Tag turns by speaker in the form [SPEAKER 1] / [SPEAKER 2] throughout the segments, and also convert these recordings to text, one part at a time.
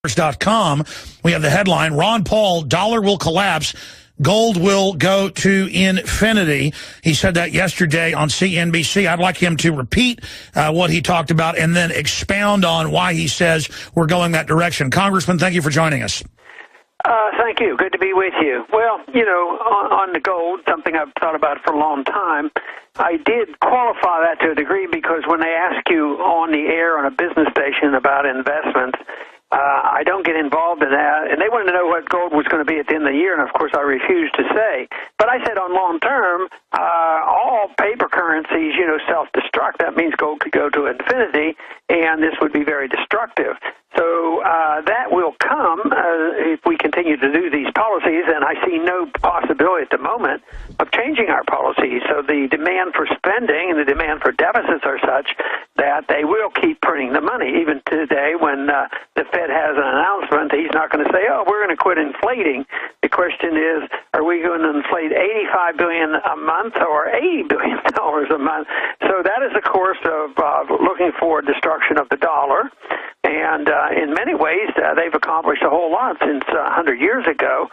[SPEAKER 1] InfoWars.com. We have the headline, Ron Paul, dollar will collapse. Gold will go to infinity. He said that yesterday on CNBC. I'd like him to repeat what he talked about and then expound on why he says we're going that direction. Congressman, thank you for joining us.
[SPEAKER 2] Thank you. Good to be with you. Well, you know, on the gold, something I've thought about for a long time, I did qualify that to a degree because when they ask you on the air on a business station about investments, I don't get involved in that, and they wanted to know what gold was going to be at the end of the year, and of course I refused to say. But I said on long term, all paper currencies, you know, self-destruct. That means gold could go to infinity, and this would be very destructive. So that will come if we continue to do these policies, and I see no possibility at the moment of changing our policies. So the demand for spending and the demand for deficits are such that they will keep printing the money. Even today when the Fed has an announcement, he's not going to say, oh, we're going to quit inflating. The question is, are we going to inflate $85 billion a month or $80 billion a month? So that is a course of looking for destruction of the dollar. And in many ways, they've accomplished a whole lot since 100 years ago.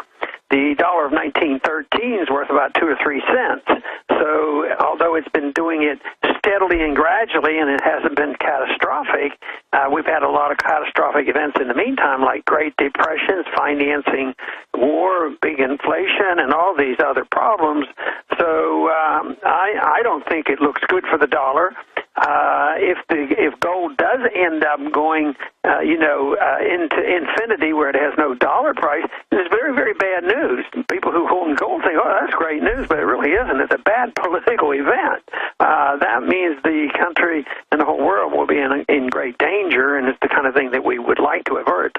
[SPEAKER 2] The dollar of 1913 is worth about 2 or 3 cents. So although it's been doing it steadily and gradually, and it hasn't been catastrophic, we've had a lot of catastrophic events in the meantime, like Great Depressions, financing war, big inflation, and all these other problems. So I don't think it looks good for the dollar. If gold does end up going, into infinity where it has no dollar price, it's very, very bad news. People who own gold think, oh, that's great news, but it really isn't. It's a bad political event. That means the country and the whole world will be in great danger, and it's the kind of thing that we would like to avert.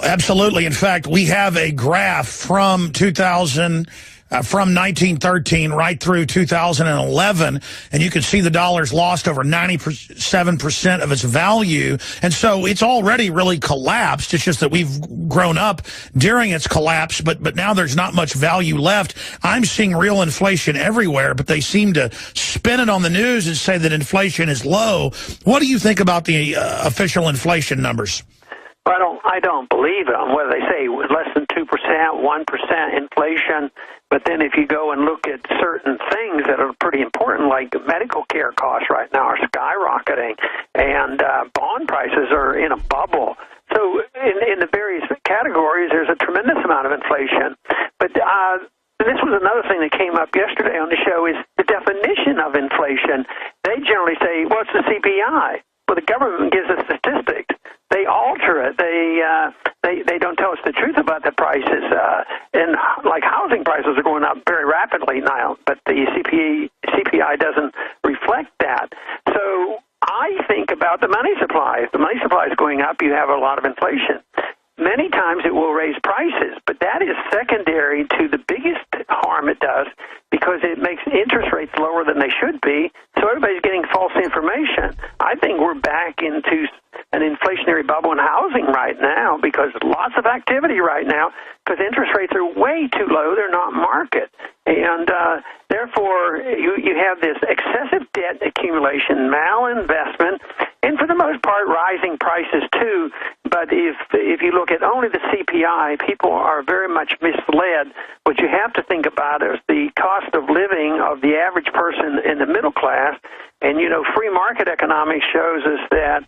[SPEAKER 1] Absolutely. In fact, we have a graph from 1913 right through 2011, and you can see the dollar's lost over 97% of its value. And so it's already really collapsed. It's just that we've grown up during its collapse, but now there's not much value left. I'm seeing real inflation everywhere, but they seem to spin it on the news and say that inflation is low. What do you think about the official inflation numbers?
[SPEAKER 2] I don't believe them. Whether they say less than 2%, 1% inflation, but then if you go and look at certain things that are pretty important, like medical care costs right now are skyrocketing, and bond prices are in a bubble. So in the various categories, there's a tremendous amount of inflation. But this was another thing that came up yesterday on the show is the definition of inflation. They generally say, what's the CPI? Well, the government gives us statistics. They alter it. They don't tell us the truth about the prices. And like housing prices are going up very rapidly now, but the CPI doesn't reflect that. So I think about the money supply. If the money supply is going up, you have a lot of inflation. Many times it will raise prices, but that is secondary to the biggest harm it does because it makes interest rates lower than they should be, so everybody's getting false information. I think we're back into an inflationary bubble in housing right now because lots of activity right now because interest rates are way too low. They're not market. And therefore, you have this excessive debt accumulation, malinvestment, and for the most part, rising prices too. But if you look at only the CPI, people are very much misled. What you have to think about is the cost of living of the average person in the middle class. And, free market economics shows us that,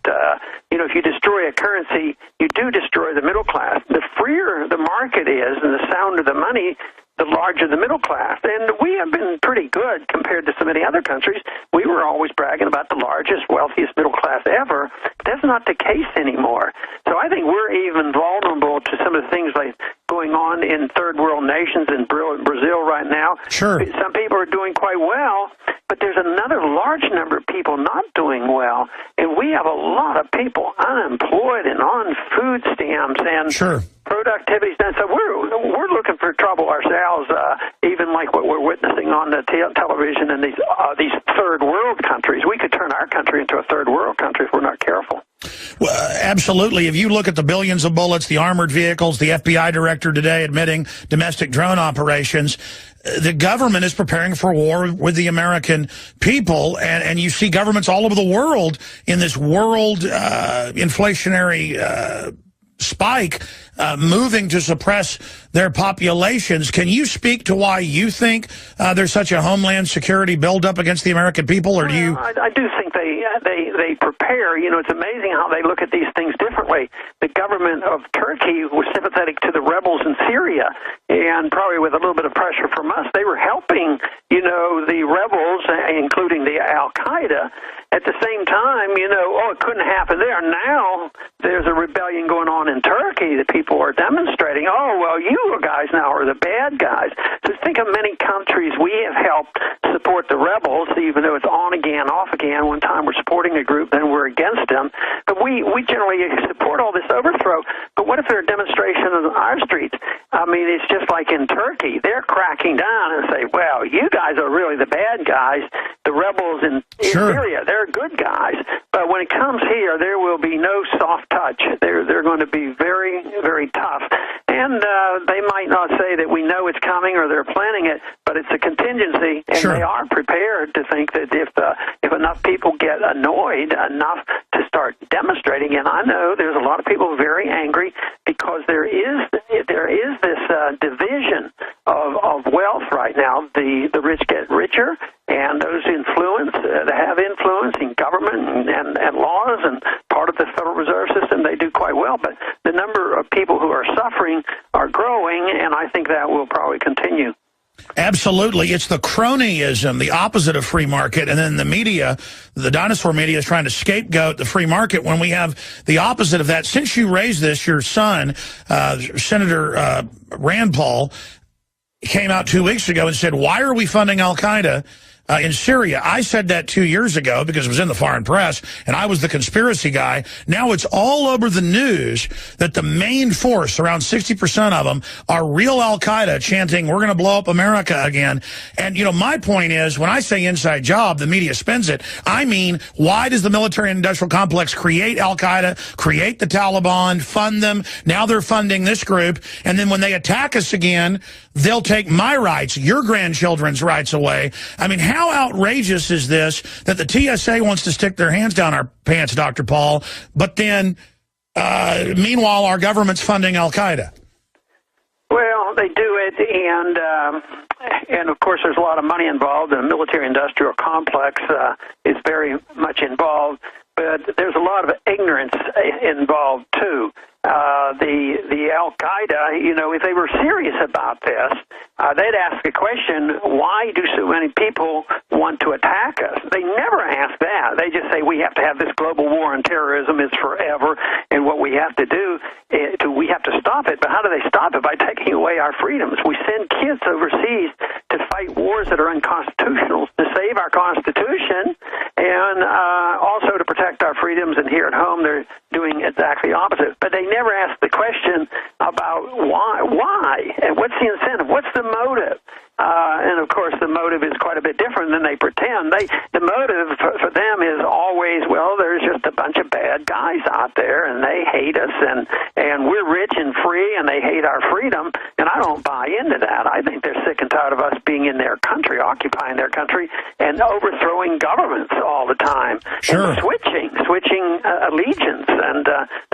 [SPEAKER 2] if you destroy a currency, you do destroy the middle class. The freer the market is and the sounder the money, the larger the middle class. And we have been pretty good compared to so many other countries. We were always bragging about the largest, wealthiest middle class ever. That's not the case anymore. So I think we're even vulnerable to some of the things like going on in third world nations in Brazil right now.
[SPEAKER 1] Sure.
[SPEAKER 2] Some people are doing quite well, but there's another large number of people not doing well. And we have a lot of people unemployed and on food stamps and
[SPEAKER 1] sure.
[SPEAKER 2] Productivity's done. So we're looking for trouble ourselves, even like what we're witnessing on the television in these third world countries. We could turn our country into a third world country if we're not careful.
[SPEAKER 1] Well, absolutely. If you look at the billions of bullets, the armored vehicles, the FBI director today admitting domestic drone operations, the government is preparing for war with the American people, and you see governments all over the world in this world inflationary spike, moving to suppress their populations. Can you speak to why you think there's such a homeland security buildup against the American people, or do you?
[SPEAKER 2] I do think they prepare. You know, it's amazing how they look at these things differently. The government of Turkey was sympathetic to the rebels in Syria, and probably with a little bit of pressure from us, they were helping, you know, the rebels, including the Al-Qaeda. At the same time, you know, it couldn't happen there. Now there's a rebellion going on in Turkey that people are demonstrating. Oh, well, you guys now are the bad guys. So think of many countries we have helped support the rebels, even though it's on again, off again. One time we're supporting a group, then we're against them. But we generally support all this overthrow. But what if there are demonstrations on our streets? I mean, it's just like in Turkey. They're cracking down and say, well, you guys are really the bad guys. The rebels in Syria, they're good guys. But when it comes here, there will be no soft touch. They're going to be very, very tough. And they might not say that we know it's coming or they're planning it, but it's a contingency, and they are prepared to think that if enough people get annoyed enough to start demonstrating, and I know there's a lot of people very angry because there is this division of wealth right now. The rich get richer, and those that have influence in government and laws and part of the Federal Reserve System, they do quite well. But the number of people who are suffering are growing, and I think that will probably continue.
[SPEAKER 1] Absolutely. It's the cronyism, the opposite of free market, and then the media, the dinosaur media, is trying to scapegoat the free market when we have the opposite of that. Since you raised this, your son, Senator Rand Paul, came out 2 weeks ago and said, why are we funding Al-Qaeda in Syria? I said that 2 years ago because it was in the foreign press, and I was the conspiracy guy. Now it's all over the news that the main force, around 60% of them, are real Al-Qaeda chanting, we're going to blow up America again. And, you know, my point is, when I say inside job, the media spins it. I mean, why does the military-industrial complex create Al-Qaeda, create the Taliban, fund them? Now they're funding this group. And then when they attack us again, they'll take my rights, your grandchildren's rights away. I mean, how outrageous is this that the TSA wants to stick their hands down our pants, Dr. Paul, but then, meanwhile, our government's funding Al-Qaeda?
[SPEAKER 2] Well, they do it, and of course there's a lot of money involved. The military-industrial complex is very much involved, but there's a lot of ignorance involved, too. The Al-Qaeda, you know, if they were serious about this, they'd ask the question, why do so many people want to attack us? They never ask that. They just say we have to have this global war on terrorism. It's forever, and what we have to do, we have to stop it. But how do they stop it? By taking away our freedoms. We send kids overseas to fight wars that are unconstitutional, to save our Constitution, and also to protect our freedoms. And here at home, they're doing exactly the opposite. But they never ask the question about why, and what's the incentive, what's the motive? And of course, the motive is quite a bit different than they pretend. The motive for them is always, well, there's just a bunch of bad guys out there, and they hate us, and we're rich and free, and they hate our freedom. And I don't buy into that. I think they're sick and tired of us being in their country, occupying their country, and overthrowing governments all the time, and switching allegiance, and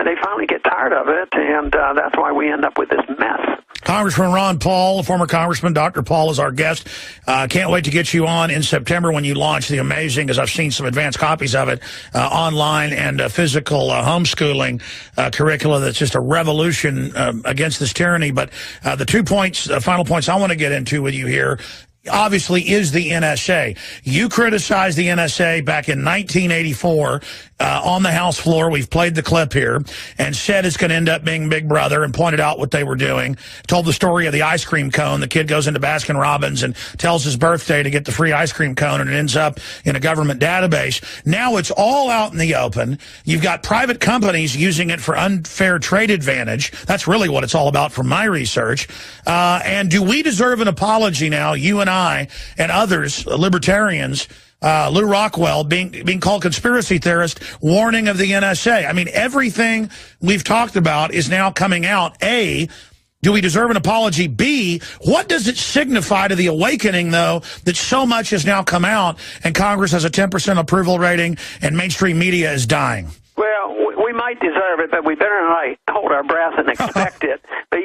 [SPEAKER 2] they finally get tired of it, and that's why we end up with this mess.
[SPEAKER 1] Congressman Ron Paul, former Congressman Dr. Paul, is our guest. Can't wait to get you on in September when you launch the amazing, as I've seen some advanced copies of it, online and physical homeschooling curricula that's just a revolution against this tyranny. But the 2 points, final points I want to get into with you here, obviously, is the NSA. You criticized the NSA back in 1984 on the House floor. We've played the clip here, and said it's going to end up being Big Brother, and pointed out what they were doing. Told the story of the ice cream cone. The kid goes into Baskin-Robbins and tells his birthday to get the free ice cream cone, and it ends up in a government database. Now it's all out in the open. You've got private companies using it for unfair trade advantage. That's really what it's all about from my research. And do we deserve an apology now, you and I and others, libertarians, Lou Rockwell being called conspiracy theorist, warning of the NSA? I mean, everything we've talked about is now coming out. A, do we deserve an apology? B, what does it signify to the awakening, though, that so much has now come out and Congress has a 10% approval rating and mainstream media is dying?
[SPEAKER 2] Well, we might deserve it, but we better not hold hold our breath and expect it. But,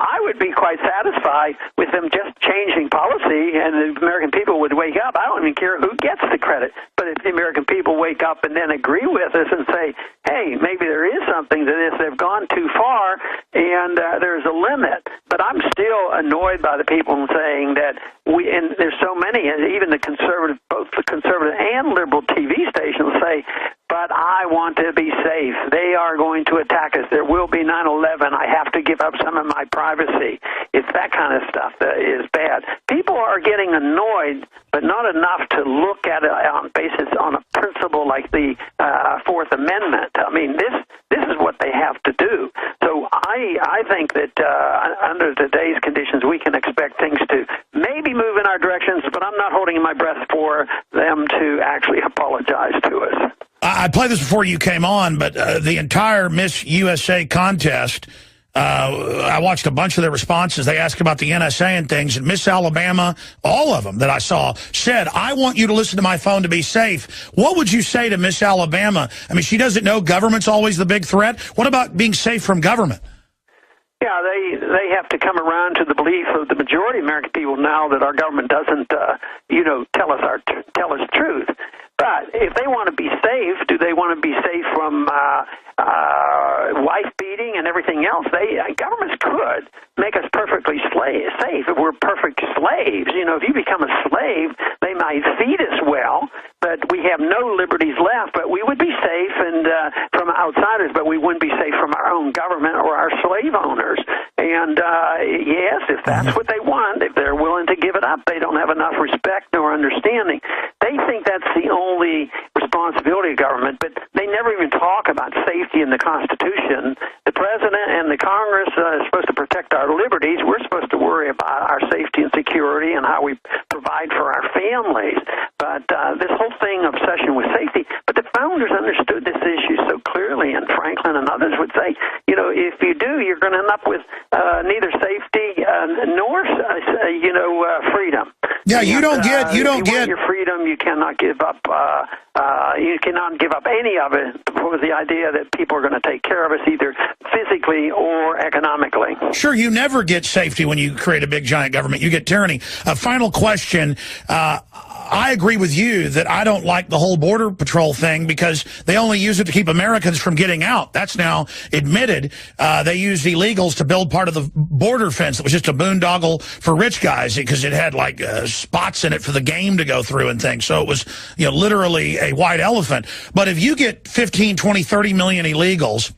[SPEAKER 2] I would be quite satisfied with them just changing policy and the American people would wake up. I don't even care who gets the credit. But if the American people wake up and then agree with us and say, hey, maybe there is something to this, they've gone too far and there's a limit. But I'm still annoyed by the people saying that and there's so many, and even both the conservative and liberal TV stations say, but I want to be safe. They are going to attack us. There will be 9/11. I have to give up some of my privacy. It's that kind of stuff that is bad. People are getting annoyed, but not enough to look at it on a principle like the Fourth Amendment. I mean, this is what they have to do. So I think that under today's conditions, we can expect things to maybe move in our directions, but I'm not holding my breath for them to actually apologize to us.
[SPEAKER 1] I played this before you came on, but the entire Miss USA contest, I watched a bunch of their responses. They asked about the NSA and things, and Miss Alabama, all of them that I saw, said, I want you to listen to my phone to be safe. What would you say to Miss Alabama? I mean, she doesn't know government's always the big threat. What about being safe from government?
[SPEAKER 2] Yeah, they have to come around to the belief of the majority of American people now that our government doesn't, tell us truth. But if they want to be safe, do they want to be safe from wife beating and everything else? Governments could make us perfectly safe if we're perfect slaves. If you become a slave, they might feed us well, but we have no liberties left. But we would be safe and from outsiders, but we wouldn't be safe from our own government or our slave owners. And yes, if that's what they want, if they're willing to give it up, they don't have enough respect nor understanding. They think that's the only responsibility of government, but they never even talk about safety in the Constitution. The President and the Congress are supposed to protect our liberties. We're supposed to worry about our safety and security and how we provide for our families. But this whole thing, obsession with safety, but the founders understood this issue so clearly, and Franklin and others would say, if you do, you're going to end up with neither safety nor, freedom.
[SPEAKER 1] Yeah, you don't get
[SPEAKER 2] your freedom. You cannot give up. You cannot give up any of it for the idea that people are going to take care of us either physically or economically.
[SPEAKER 1] Sure, you never get safety when you create a big giant government. You get tyranny. A final question. I agree with you that I don't like the whole Border Patrol thing because they only use it to keep Americans from getting out. That's now admitted. They used illegals to build part of the border fence. It was just a boondoggle for rich guys because it had like spots in it for the game to go through and things. So it was, literally a white elephant. But if you get 15, 20, 30 million illegals,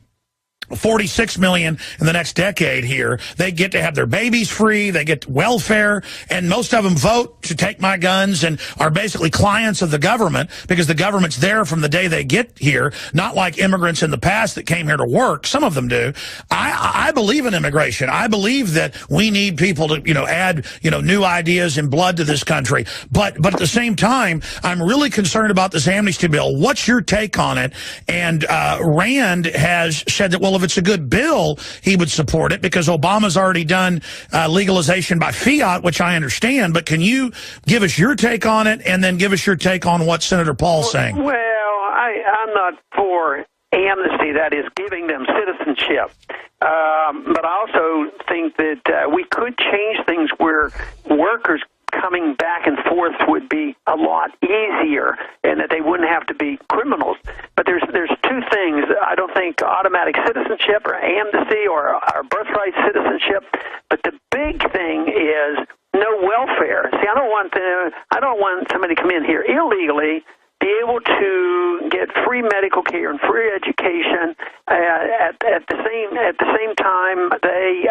[SPEAKER 1] 46 million in the next decade here, they get to have their babies free, they get welfare, and most of them vote to take my guns and are basically clients of the government because the government's there from the day they get here, not like immigrants in the past that came here to work. Some of them do. I believe in immigration. I believe that we need people to, add, new ideas and blood to this country. But at the same time, I'm really concerned about this amnesty bill. What's your take on it? And Rand has said that, well, if it's a good bill, he would support it because Obama's already done legalization by fiat, which I understand. But can you give us your take on it and then give us your take on what Senator Paul's saying?
[SPEAKER 2] Well, I'm not for amnesty, that is giving them citizenship. But I also think that we could change things where workers coming back and forth would be a lot easier and that they wouldn't have to be criminals. But there's two things. I don't think automatic citizenship or amnesty or our birthright citizenship, but the big thing is no welfare. See, I don't want somebody to come in here illegally, be able to get free medical care and free education at the same time they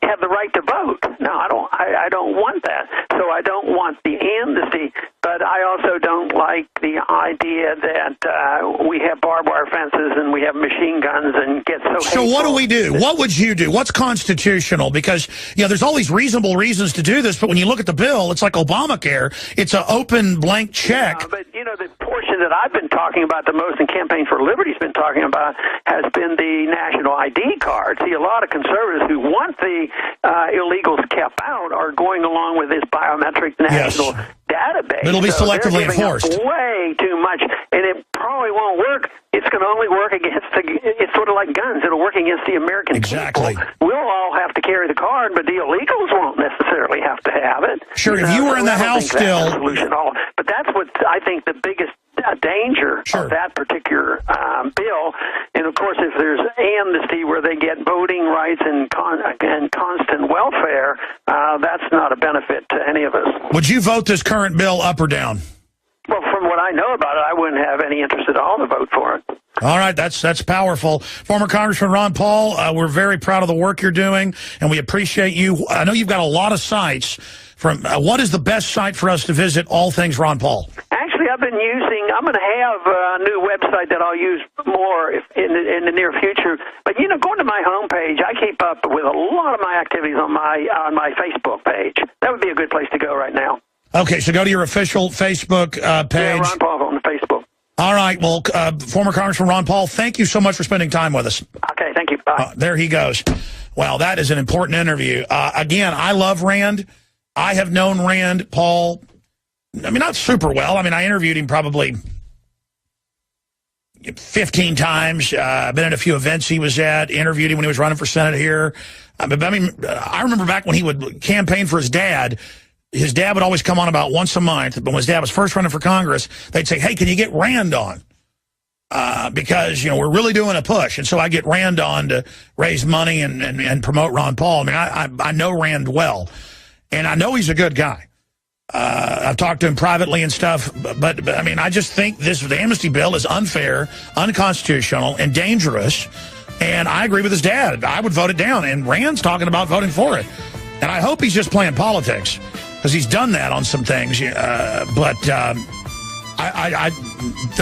[SPEAKER 2] have the right to vote. No, I don't want that. So I don't want the amnesty, but I also don't like the idea that we have barbed wire fences and we have machine guns and get so.
[SPEAKER 1] So what do we do? What would you do? What's constitutional? Because there's all these reasonable reasons to do this, but when you look at the bill, it's like Obamacare. It's an open blank check.
[SPEAKER 2] Yeah, but the portion that I've been talking about the most and Campaign for Liberty's been talking about has been the national ID card. See, a lot of conservatives who want the illegals kept out are going along with this biometric national database.
[SPEAKER 1] It'll be selectively
[SPEAKER 2] they're giving
[SPEAKER 1] enforced.
[SPEAKER 2] Up way too much, and it probably won't work. It's going to only work against it's sort of like guns. It'll work against the American
[SPEAKER 1] Exactly.
[SPEAKER 2] people. We'll all have to carry the card, but the illegals won't necessarily have to have it.
[SPEAKER 1] Sure, if you were in the House still.
[SPEAKER 2] Solution at all. But that's what I think the biggest danger of that particular bill. And of course, if there's amnesty where they get voting rights and constant welfare, that's not a benefit to any of us.
[SPEAKER 1] Would you vote this current bill up or down?
[SPEAKER 2] Well, from what I know about it, I wouldn't have any interest at all to vote for it.
[SPEAKER 1] All right, that's powerful. Former Congressman Ron Paul, we're very proud of the work you're doing, and we appreciate you. I know you've got a lot of sites. What is the best site for us to visit, all things Ron Paul?
[SPEAKER 2] Actually, I'm going to have a new website that I'll use more in the near future. But, going to my homepage, I keep up with a lot of my activities on my Facebook page. That would be a good place to go right now.
[SPEAKER 1] Okay, so go to your official Facebook page.
[SPEAKER 2] Yeah, Ron Paul on the Facebook.
[SPEAKER 1] All right, well, former Congressman Ron Paul, thank you so much for spending time with us.
[SPEAKER 2] Okay, thank you. Bye.
[SPEAKER 1] There he goes. Well, that is an important interview. Again, I love Rand. I have known Rand Paul, not super well. I interviewed him probably 15 times. I've been at a few events he was at, interviewed him when he was running for Senate here. I remember back when he would campaign for his dad would always come on about once a month. But when his dad was first running for Congress, they'd say, hey, can you get Rand on? Because, we're really doing a push. And so I get Rand on to raise money and promote Ron Paul. I know Rand well, and I know he's a good guy. I've talked to him privately and stuff, but I just think the amnesty bill is unfair, unconstitutional, and dangerous. And I agree with his dad. I would vote it down. And Rand's talking about voting for it. And I hope he's just playing politics, because he's done that on some things. There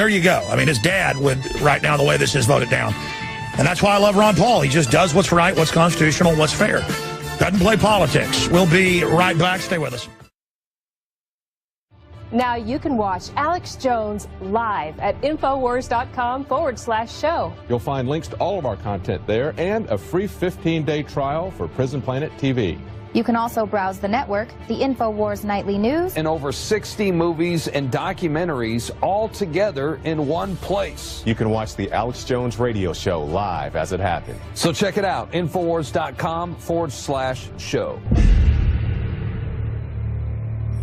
[SPEAKER 1] you go. His dad would, right now, the way this is, vote it down. And that's why I love Ron Paul. He just does what's right, what's constitutional, what's fair. Doesn't play politics. We'll be right back. Stay with us.
[SPEAKER 3] Now you can watch Alex Jones live at Infowars.com/show.
[SPEAKER 4] You'll find links to all of our content there and a free 15-day trial for Prison Planet TV.
[SPEAKER 5] You can also browse the network, the InfoWars Nightly News,
[SPEAKER 6] and over 60 movies and documentaries all together in one place.
[SPEAKER 7] You can watch the Alex Jones radio show live as it happens.
[SPEAKER 6] So check it out, Infowars.com/show.